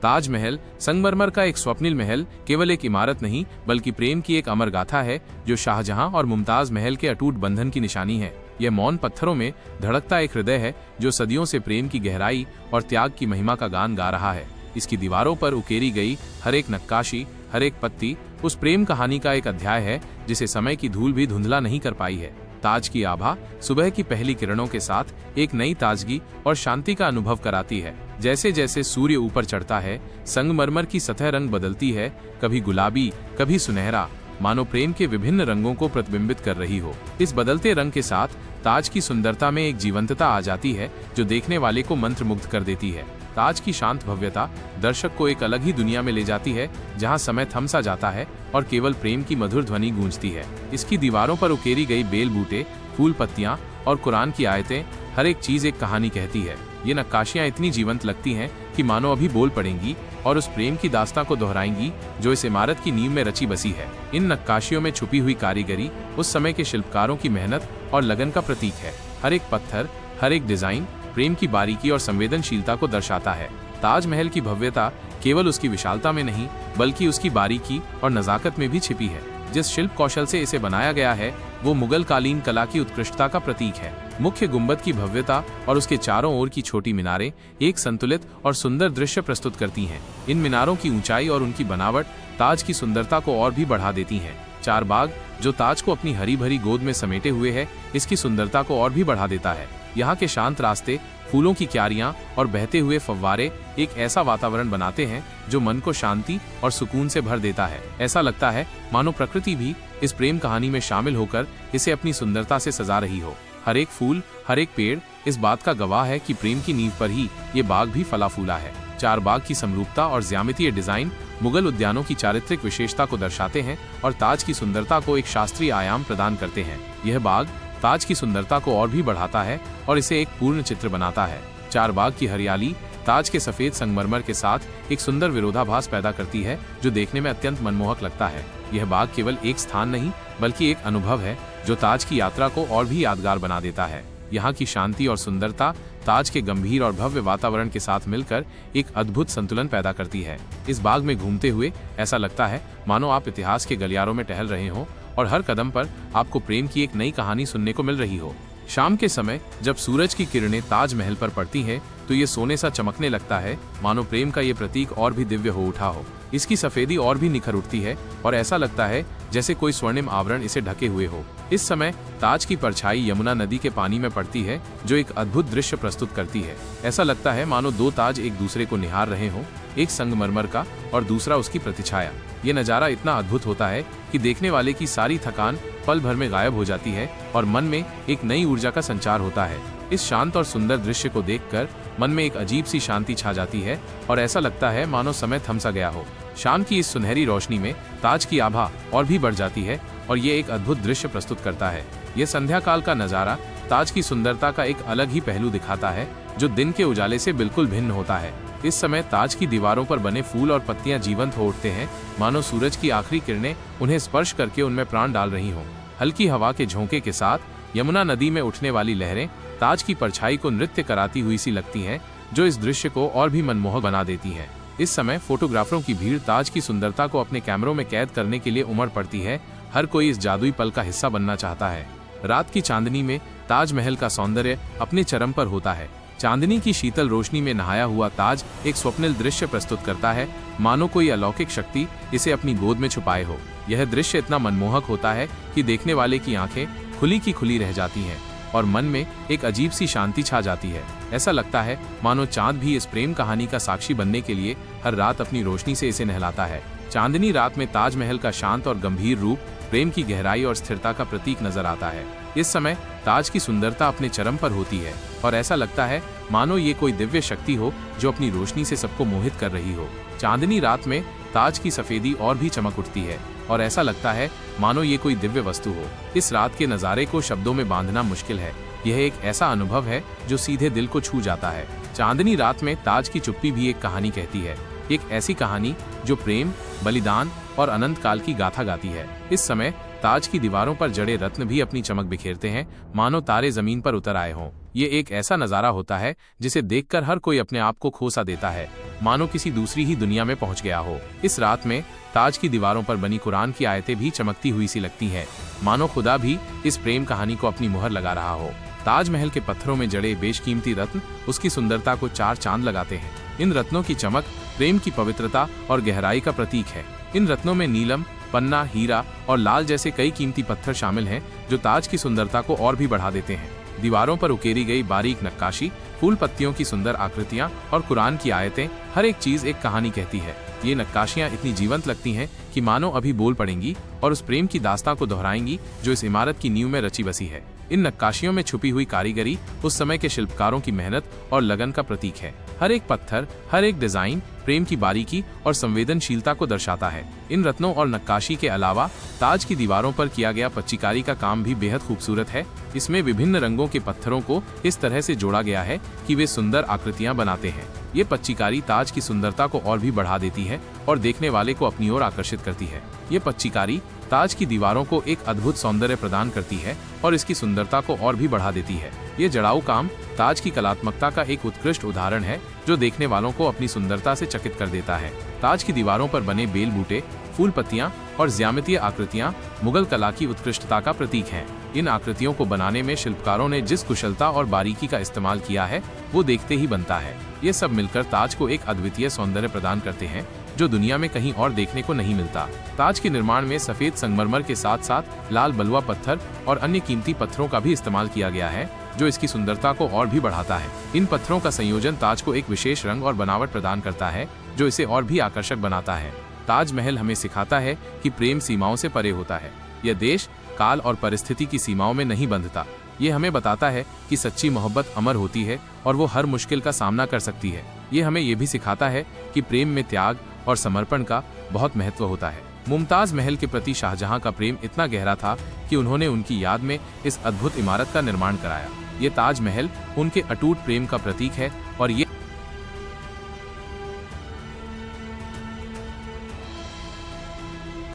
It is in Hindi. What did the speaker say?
ताजमहल संगमरमर का एक स्वप्निल महल केवल एक इमारत नहीं बल्कि प्रेम की एक अमर गाथा है जो शाहजहां और मुमताज महल के अटूट बंधन की निशानी है। यह मौन पत्थरों में धड़कता एक हृदय है जो सदियों से प्रेम की गहराई और त्याग की महिमा का गान गा रहा है। इसकी दीवारों पर उकेरी गई हर एक नक्काशी, हर एक पत्ती उस प्रेम कहानी का एक अध्याय है जिसे समय की धूल भी धुंधला नहीं कर पाई है। ताज की आभा सुबह की पहली किरणों के साथ एक नई ताजगी और शांति का अनुभव कराती है। जैसे जैसे सूर्य ऊपर चढ़ता है, संगमरमर की सतह रंग बदलती है, कभी गुलाबी, कभी सुनहरा, मानो प्रेम के विभिन्न रंगों को प्रतिबिंबित कर रही हो। इस बदलते रंग के साथ ताज की सुंदरता में एक जीवंतता आ जाती है जो देखने वाले को मंत्रमुग्ध कर देती है। ताज की शांत भव्यता दर्शक को एक अलग ही दुनिया में ले जाती है जहां समय थम सा जाता है और केवल प्रेम की मधुर ध्वनि गूंजती है। इसकी दीवारों पर उकेरी गई बेल बूटे, फूल पत्तियां और कुरान की आयतें, हर एक चीज एक कहानी कहती है। ये नक्काशियां इतनी जीवंत लगती हैं कि मानो अभी बोल पड़ेंगी और उस प्रेम की दास्तां को दोहराएंगी जो इस इमारत की नींव में रची बसी है। इन नक्काशियों में छुपी हुई कारीगरी उस समय के शिल्पकारों की मेहनत और लगन का प्रतीक है। हर एक पत्थर, हर एक डिजाइन प्रेम की बारीकी और संवेदनशीलता को दर्शाता है। ताजमहल की भव्यता केवल उसकी विशालता में नहीं बल्कि उसकी बारीकी और नजाकत में भी छिपी है। जिस शिल्प कौशल से इसे बनाया गया है वो मुगल कालीन कला की उत्कृष्टता का प्रतीक है। मुख्य गुंबद की भव्यता और उसके चारों ओर की छोटी मीनारें एक संतुलित और सुंदर दृश्य प्रस्तुत करती हैं। इन मीनारों की ऊंचाई और उनकी बनावट ताज की सुंदरता को और भी बढ़ा देती हैं। चार बाग जो ताज को अपनी हरी भरी गोद में समेटे हुए है, इसकी सुंदरता को और भी बढ़ा देता है। यहाँ के शांत रास्ते, फूलों की क्यारियां और बहते हुए फव्वारे एक ऐसा वातावरण बनाते हैं जो मन को शांति और सुकून से भर देता है। ऐसा लगता है मानो प्रकृति भी इस प्रेम कहानी में शामिल होकर इसे अपनी सुंदरता से सजा रही हो। हर एक फूल, हर एक पेड़ इस बात का गवाह है कि प्रेम की नींव पर ही ये बाग भी फला फूला है। चार बाग की समरूपता और ज्यामितीय डिजाइन मुगल उद्यानों की चारित्रिक विशेषता को दर्शाते हैं और ताज की सुंदरता को एक शास्त्रीय आयाम प्रदान करते हैं। यह बाग ताज की सुंदरता को और भी बढ़ाता है और इसे एक पूर्ण चित्र बनाता है। चार बाग की हरियाली ताज के सफेद संगमरमर के साथ एक सुंदर विरोधाभास पैदा करती है जो देखने में अत्यंत मनमोहक लगता है। यह बाग केवल एक स्थान नहीं बल्कि एक अनुभव है जो ताज की यात्रा को और भी यादगार बना देता है। यहाँ की शांति और सुंदरता ताज के गंभीर और भव्य वातावरण के साथ मिलकर एक अद्भुत संतुलन पैदा करती है। इस बाग में घूमते हुए ऐसा लगता है मानो आप इतिहास के गलियारों में टहल रहे हो और हर कदम पर आपको प्रेम की एक नई कहानी सुनने को मिल रही हो। शाम के समय जब सूरज की किरणें ताजमहल पर पड़ती हैं तो ये सोने सा चमकने लगता है, मानो प्रेम का ये प्रतीक और भी दिव्य हो उठा हो। इसकी सफेदी और भी निखर उठती है और ऐसा लगता है जैसे कोई स्वर्णिम आवरण इसे ढके हुए हो। इस समय ताज की परछाई यमुना नदी के पानी में पड़ती है जो एक अद्भुत दृश्य प्रस्तुत करती है। ऐसा लगता है मानो दो ताज एक दूसरे को निहार रहे हों, एक संगमरमर का और दूसरा उसकी प्रतिछाया। ये नज़ारा इतना अद्भुत होता है कि देखने वाले की सारी थकान पल भर में गायब हो जाती है और मन में एक नई ऊर्जा का संचार होता है। इस शांत और सुंदर दृश्य को देखकर मन में एक अजीब सी शांति छा जाती है और ऐसा लगता है मानो समय थम सा गया हो। शाम की इस सुनहरी रोशनी में ताज की आभा और भी बढ़ जाती है और ये एक अद्भुत दृश्य प्रस्तुत करता है। ये संध्या काल का नज़ारा ताज की सुंदरता का एक अलग ही पहलू दिखाता है जो दिन के उजाले से बिल्कुल भिन्न होता है। इस समय ताज की दीवारों पर बने फूल और पत्तियां जीवंत हो उठते हैं, मानो सूरज की आखिरी किरणें उन्हें स्पर्श करके उनमें प्राण डाल रही हों। हल्की हवा के झोंके के साथ यमुना नदी में उठने वाली लहरें ताज की परछाई को नृत्य कराती हुई सी लगती हैं जो इस दृश्य को और भी मनमोहक बना देती हैं। इस समय फोटोग्राफरों की भीड़ ताज की सुंदरता को अपने कैमरों में कैद करने के लिए उमड़ पड़ती है। हर कोई इस जादुई पल का हिस्सा बनना चाहता है। रात की चांदनी में ताजमहल का सौंदर्य अपने चरम पर होता है। चांदनी की शीतल रोशनी में नहाया हुआ ताज एक स्वप्निल दृश्य प्रस्तुत करता है, मानो कोई अलौकिक शक्ति इसे अपनी गोद में छुपाए हो। यह दृश्य इतना मनमोहक होता है कि देखने वाले की आंखें खुली की खुली रह जाती हैं और मन में एक अजीब सी शांति छा जाती है। ऐसा लगता है मानो चांद भी इस प्रेम कहानी का साक्षी बनने के लिए हर रात अपनी रोशनी से इसे नहलाता है। चांदनी रात में ताजमहल का शांत और गंभीर रूप प्रेम की गहराई और स्थिरता का प्रतीक नजर आता है। इस समय ताज की सुंदरता अपने चरम पर होती है और ऐसा लगता है मानो ये कोई दिव्य शक्ति हो जो अपनी रोशनी से सबको मोहित कर रही हो। चांदनी रात में ताज की सफेदी और भी चमक उठती है और ऐसा लगता है मानो ये कोई दिव्य वस्तु हो। इस रात के नज़ारे को शब्दों में बांधना मुश्किल है। यह एक ऐसा अनुभव है जो सीधे दिल को छू जाता है। चांदनी रात में ताज की चुप्पी भी एक कहानी कहती है, एक ऐसी कहानी जो प्रेम, बलिदान और अनंत काल की गाथा गाती है। इस समय ताज की दीवारों पर जड़े रत्न भी अपनी चमक बिखेरते हैं, मानो तारे जमीन पर उतर आए हों। ये एक ऐसा नज़ारा होता है जिसे देखकर हर कोई अपने आप को खो सा देता है। मानो किसी दूसरी ही दुनिया में पहुंच गया हो। इस रात में ताज की दीवारों पर बनी कुरान की आयतें भी चमकती हुई सी लगती हैं, मानो खुदा भी इस प्रेम कहानी को अपनी मुहर लगा रहा हो। ताजमहल के पत्थरों में जड़े बेशकीमती रत्न उसकी सुंदरता को चार चांद लगाते हैं। इन रत्नों की चमक प्रेम की पवित्रता और गहराई का प्रतीक है। इन रत्नों में नीलम, पन्ना, हीरा और लाल जैसे कई कीमती पत्थर शामिल हैं, जो ताज की सुंदरता को और भी बढ़ा देते हैं। दीवारों पर उकेरी गई बारीक नक्काशी, फूल पत्तियों की सुंदर आकृतियां और कुरान की आयतें, हर एक चीज एक कहानी कहती है। ये नक्काशियां इतनी जीवंत लगती हैं कि मानो अभी बोल पड़ेंगी और उस प्रेम की दास्तां को दोहराएंगी जो इस इमारत की नींव में रची बसी है। इन नक्काशियों में छुपी हुई कारीगरी उस समय के शिल्पकारों की मेहनत और लगन का प्रतीक है। हर एक पत्थर, हर एक डिजाइन प्रेम की बारीकी और संवेदनशीलता को दर्शाता है। इन रत्नों और नक्काशी के अलावा ताज की दीवारों पर किया गया पच्चीकारी का काम भी बेहद खूबसूरत है। इसमें विभिन्न रंगों के पत्थरों को इस तरह से जोड़ा गया है कि वे सुंदर आकृतियां बनाते हैं। ये पच्चीकारी ताज की सुंदरता को और भी बढ़ा देती है और देखने वाले को अपनी ओर आकर्षित करती है। ये पच्चीकारी ताज की दीवारों को एक अद्भुत सौंदर्य प्रदान करती है और इसकी सुंदरता को और भी बढ़ा देती है। ये जड़ाऊ काम ताज की कलात्मकता का एक उत्कृष्ट उदाहरण है, जो देखने वालों को अपनी सुंदरता से चकित कर देता है। ताज की दीवारों पर बने बेल बूटे, फूल पत्तियां और ज्यामितीय आकृतियां मुगल कला की उत्कृष्टता का प्रतीक हैं। इन आकृतियों को बनाने में शिल्पकारों ने जिस कुशलता और बारीकी का इस्तेमाल किया है, वो देखते ही बनता है। ये सब मिलकर ताज को एक अद्वितीय सौंदर्य प्रदान करते हैं, जो दुनिया में कहीं और देखने को नहीं मिलता। ताज के निर्माण में सफेद संगमरमर के साथ साथ लाल बलुआ पत्थर और अन्य कीमती पत्थरों का भी इस्तेमाल किया गया है, जो इसकी सुंदरता को और भी बढ़ाता है। इन पत्थरों का संयोजन ताज को एक विशेष रंग और बनावट प्रदान करता है, जो इसे और भी आकर्षक बनाता है। ताजमहल हमें सिखाता है कि प्रेम सीमाओं से परे होता है। यह देश, काल और परिस्थिति की सीमाओं में नहीं बंधता। ये हमें बताता है कि सच्ची मोहब्बत अमर होती है और वो हर मुश्किल का सामना कर सकती है। ये हमें ये भी सिखाता है कि प्रेम में त्याग और समर्पण का बहुत महत्व होता है। मुमताज महल के प्रति शाहजहां का प्रेम इतना गहरा था कि उन्होंने उनकी याद में इस अद्भुत इमारत का निर्माण कराया। ये ताजमहल उनके अटूट प्रेम का प्रतीक है और ये